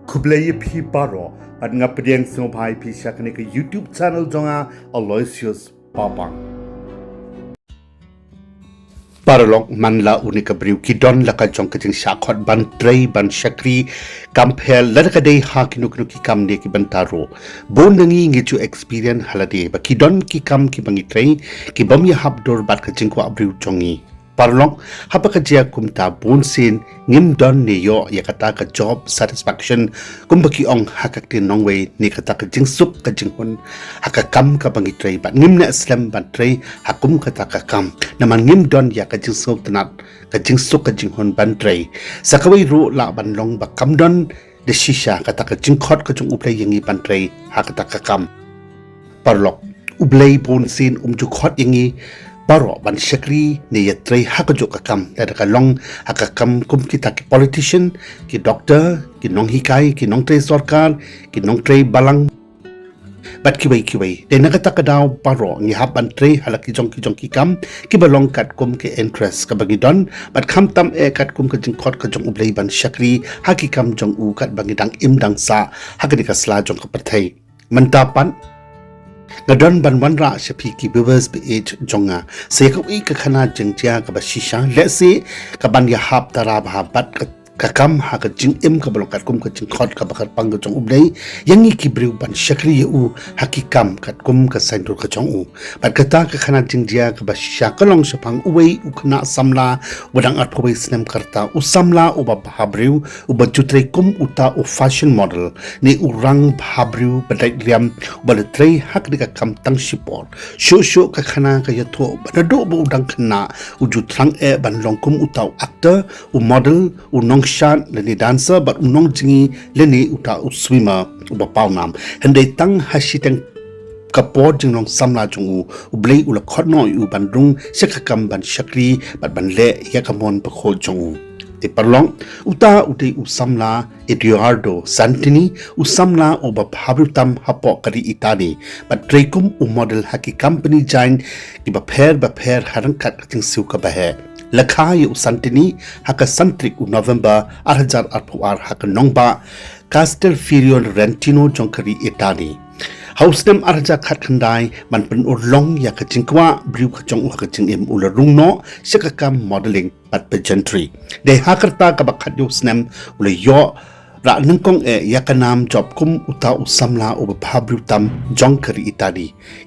Kublaya pi paro at ngapediang snobhai pi shakanika YouTube channel jonga Aloysius Papang. Paralong manla unika Bhabriew kidon laka jong kajing shakot ban trey ban shakri kampel ladaka day ha kinukinu ki kam de ki bantaro bon nangi ngeju experience halade ba kidon ki kam ki bangi trey ki bam ya habdor bat kajing ko Bhabriew jongi Paralong hapa kajia kumta bon sin ngim don ne yo yakata ka job satisfaction kumbaki ong hakakti nongwe ni kata ka jingsuk ka jinghun hakakam ka bangi trey bat ngim na islam ban trey hakum kata ka kam naman ngim don ya ka jingsuk tanat ka jingsuk ka jinghun ban trey sakawai ru la ban long ba kam don de shisha kata ka jingkhot ka jung uplay yangi ban trey hakata ka kam Paralong ublay bon sin jukhot yangi Baro ban shakri ni yatrei hakajo kakam da long hakakam kum kita ki politician ki doctor ki nong hikai ki nong trei sarkar ki nong trei balang bat kiwai de nagata kadaw baro ni haban trei halaki jong ki kam ki balong kat kum ki interest ka bagi don bat kham tam kat kum ka jingkhot ka jong ublei ban shakri hakikam jong u kat bagi dang im dang sa hakadi ka sla jong ka pathai mantapan Ngadon ban wanra shapi ki viewers be age jonga seko I ka khana jengtia ka bashisha let's say ka ban ya hab tara ba bat ka kam ha ka jing im ka balong kat kum ka jing khot ka bakar pang ka jong ublei yangi ki Bhabriew ban shakri u hakikam kat kum ka sain ka jong u bat kata ka khana jengtia ka bashisha ka long Shaphang uwei u khana samla wadang at phoi snem karta u samla u ba Bhabriew u ba jutre kum uta u fashion model ni u rang Bhabriew badai liam ba le trei hak ka kam tang sipor sho ka khana ka yatho ba do bu dang khana u ju thrang ban long kum uta actor u model u nong shan leni dancer but unong jingi leni uta swimmer uba pawnam hende tang hashiteng kapor jingnong samla jungu ublei ula khotno u bandung sekakam ban shakri bat ban le yakamon pakho jungu te parlong uta uti usamla Eduardo Santini usamla oba Bhabriew tam hapo kari itani but trekum u model haki company jain ki ba pher harangkat kating siu ka bahe Lakhai u Santini haka santrik u November 2004 haka nongba Castel Firion Rentino jongkari itani Hausdem arja khat khandai man pen urlong ya ka jingkwa Bhabriew ka jong u ka jing im ula rungno shakakam modeling pat pageantry de hakarta ka bakhat yo snem ula yo ra nangkong yakanam job kum uta usamla over Bhabriew tam jongkari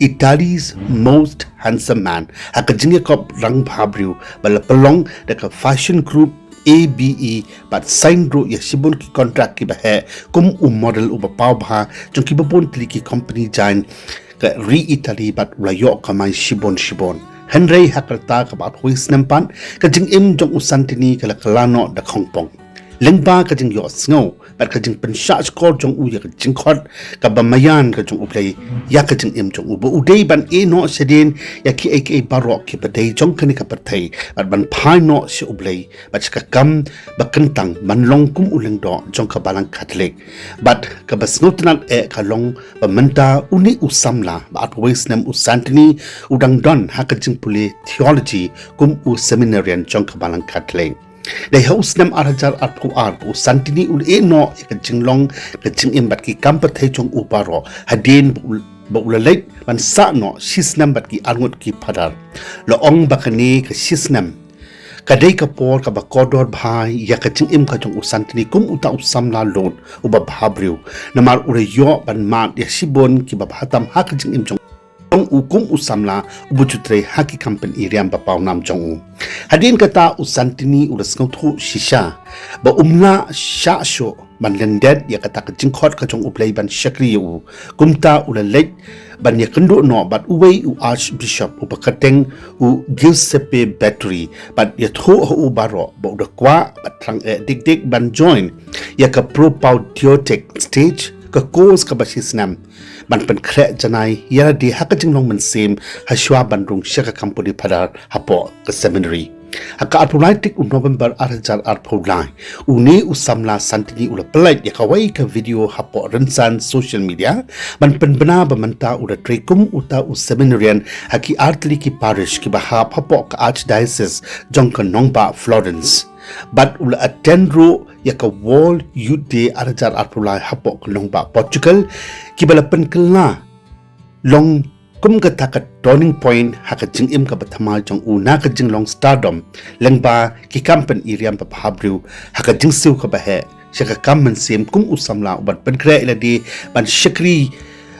Italy's most handsome man haka jinge kop rang Bhabriew bala pelong deka fashion group ABE but sign ro ya shibon ki contract ki bahe kum model uba paw bha jong ki babon tli ki company jain ka Italy but ula yo kamai shibon Henry hakarta ka bat huis nampan ka jing im jong usantini kala kalano da khongpong lengba ka jing yo snow bat ka jing pensha skor jong u ya ka jing khot ka bamayan ka jong uplay ya ka jing im jong u bu udei ban no sedin ya ki aka barok ki badai jong kani ka pathai bat ban phai no se ublay bat ka kam bakantang man long kum uleng do jong ka balang khatlek bat ka basnutnal ka long ba manta uni usamla bat waisnam usantini udang don ha ka jing puli theology kum u seminarian jong ka balang khatlek Dai haus nam arajar arpu u Santini ul no ka jinglong ka jingim bat ki kampa thai chong uparo hadin ba ulalait ban sa no shisnam bat ki arngut ki phadar lo ong bakani ka shisnam kadai ka por ka bakodor bhai ya ka jingim ka chong u Santini kum uta usamla lon uba Bhabriew namar ure yo ban ma ya shibon ki ba bhatam ha ka jingim chong ukum usamla ubujutre haki company riam ba pawnam jong hadin kata usantini urasngau thu shisha ba umla sha sho man landed ya kata ka jingkhot ka jong uplay ban shakri u kumta ulalek ban ya kendo no bat uwei u archbishop upakateng u Giuseppe battery bat ya tho u baro ba udakwa bat thang dik ban join ya ka propaudiatic stage ka course ka basisnam ban pen kre janai ya di haka jinglong man sim hashwa bandung shaka company phadar hapo ka seminary haka atulaitik u November 2004 uni usamla Santini ula pelait ya kawai ka video hapo rensan social media ban pen bana bamanta ula trekum uta u seminarian haki artli ki parish ki bahap hapo ka archdiocese jongka nongba Florence But ula atendro yaka World Youth Day arajar arpulai hapok long ba Portugal kibala penkelna long kum ka takat turning point haka jing im ka bathamal jong una ka jing long stardom lengba ki kampen iriam pa Bhabriew haka jing siu ka bahe shaka kammen sem kum usamla ubat penkre iladi ban shakri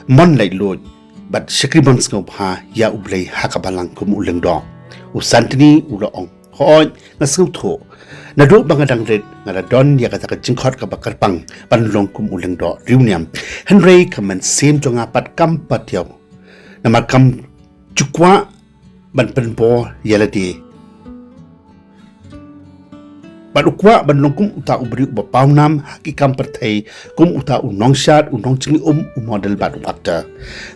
mon lai loj bat shakri bon skop ha ya ublei haka balang kum uleng do usantini ula ong hoi ngasau tho nadu bangadang red ngada don ya kata jing khot ka bakar pang ban long kum uleng do Riewniam Henry kamen sem jonga pat kam patyaw nama kam cukwa ban penpo yaladi ban ukwa ban longkum uta ubri ba paunam hakikam perthai kum uta unong shat unong chingli model bat upakta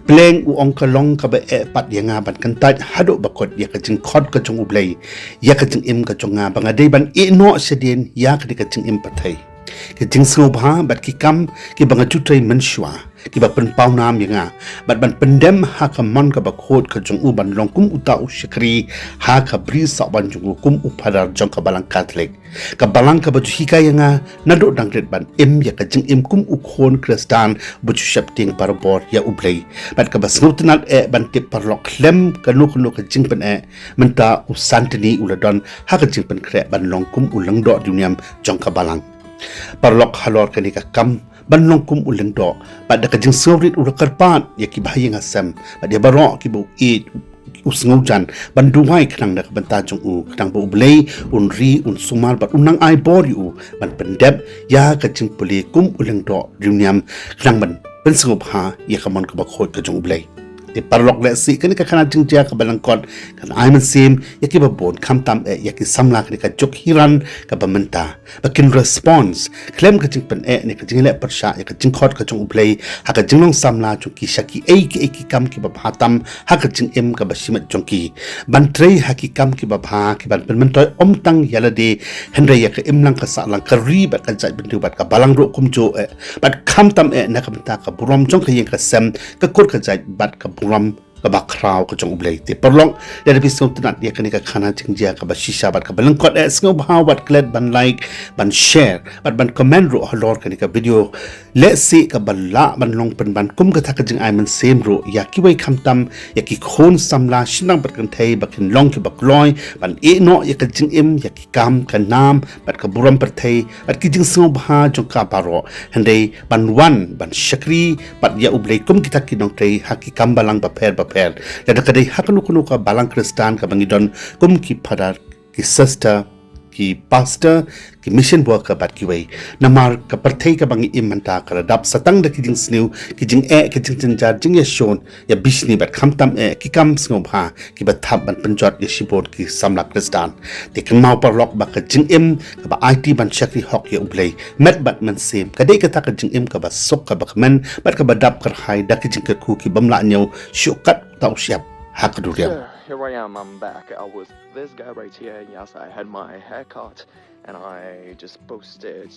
pleng u ongka long ka ba e pat yanga ban kantat Haduh Bakut ya ka jing khot ka chung ublei ya ka jing im ka chunga bangadei ban e no sedien ya ka jing im perthai ki jing snobha bat ki kam ki banga chutrai menshwa ki ba pen paunam yanga bat ban pendem ha ka mon ka ba khot ka jung u ban longkum uta u shikri ha ka bri sa ban jung kum u phadar jong ka balang catholic ka balang ka ba ju hika yanga nado dangret ban im ya ka jing im kum u khon kristan bu ju shapting parabor ya ublei bat ka ba snutnat e ban tip parlok klem ka nuk ka jing pen e menta u santini uladon ha ka jing pen kre ban longkum u langdo Riewniam jong ka balang parlok halor kani ka kam ban longkum uleng do pada ka jing sawrit ula karpat ya ki bahaya ngasam pada barok ki bu eat usngujan ban duwai khnang da banta jong u khnang bu blei unri un sumal bat unang ai bori u ban pendep ya ka jing puli kum uleng do Riewniam khnang ban pensngop ha ya kamon ka bakhot ka jong blei di parlok le si kani ka khana jing ja ka balangkot kan ai man sim yaki ba bon kham tam e yaki samla kani ka jok hiran ka bamenta bakin response claim ka jing pen e ne ka jing le parsha ya ka jing khot ka jong ublei ha ka jing long samla chu ki shaki e ki kam ki ba bhatam ha ka jing em ka basimat jong ki ban trei ha ki kam ki ba bha ki ban pen man toy om tang yalade henre ya ka imlang ka sa lang ka ri ba ka jai bindu bat ka balang ro kum jo e bat kham tam e na ka benta ka burom jong ka yeng ka sem ka kur ka jai bat ka buram ka bakraw ka jong ublei te perlong dari episode tenat dia kani ka khana jingjia ka bashisha bat ka balangkot sngo bhaw bat kled ban like ban share ban comment ro halor kani ka video le si ka balla ban long pen ban kum ka thak jing ai man sem ro ya ki wai kham tam ya ki khon samla shinang bat kan thei bakin long ki bakloi ban e no ya ka jing im ya ki kam ka nam bat ka buram per thei bat ki jing sngo bha jong ka paro handai ban wan ban shakri bat ya ublei kum ki thak ki nong thei haki kam balang ba pher per dan kadai hakanu ka balang kristan ka bangidon kum ki phadar ki sister ki pastor ki mission worker bat ki wei namar ka parthei ka bangi imanta ka dap satang da ki jing sniu ki jing jar jing ya shon ya bishni bat khamtam ki kam sngo bha ki bat thap ban panjot ya shibot ki samla kristan te kan mau parlok ba ka jing im ka ba IT ban shakri hok ya ublei met bat man sem kadai ka ta ka jing im ka ba sok ka ba men bat ka ba dap kar hai da ki jing ka ku ki bamla nyau shukat tau siap Haduh. Here I am, I'm back. I was this guy right here. Yes, I had my hair cut, and I just posted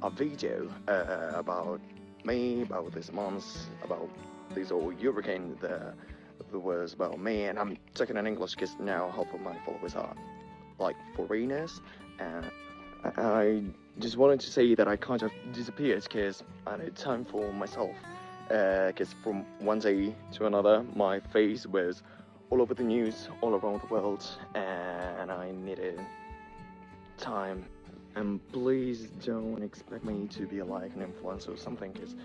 a video about me, about this month, about this old hurricane that was about me, and I'm talking in English because now half of my followers are like foreigners, and I just wanted to say that I kind of disappeared because I need time for myself. Because from one day to another, my face was all over the news, all around the world, and I needed time. And please don't expect me to be like an influencer or something, because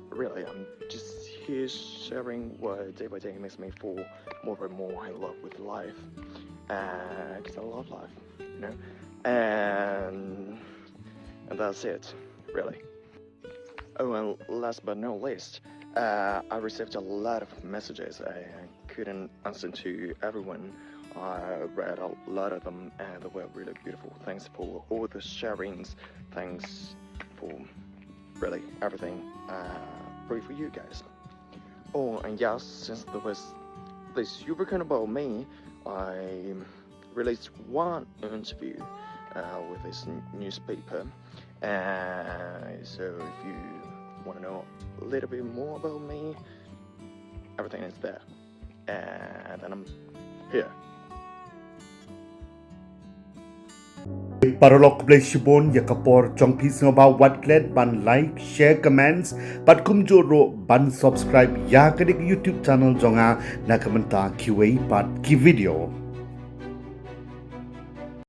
really, I'm just here sharing what day by day makes me fall more and more in love with life, because I love life, you know, and that's it, really. Oh, and last but not least, I received a lot of messages. I couldn't answer to everyone. I read a lot of them, and they were really beautiful. Thanks for all the sharings. Thanks for really everything. Pray for you guys. Oh, and yes, since there was this hurricane about me, I released one interview with this newspaper. So if you want to know a little bit more about me, everything is there. And then I'm here. Parolok play shibon ya kapor chong pis ngoba watlet ban like, share, comments, pat kumjoro ban subscribe ya kadik YouTube channel jonga na kamenta QA pat ki video.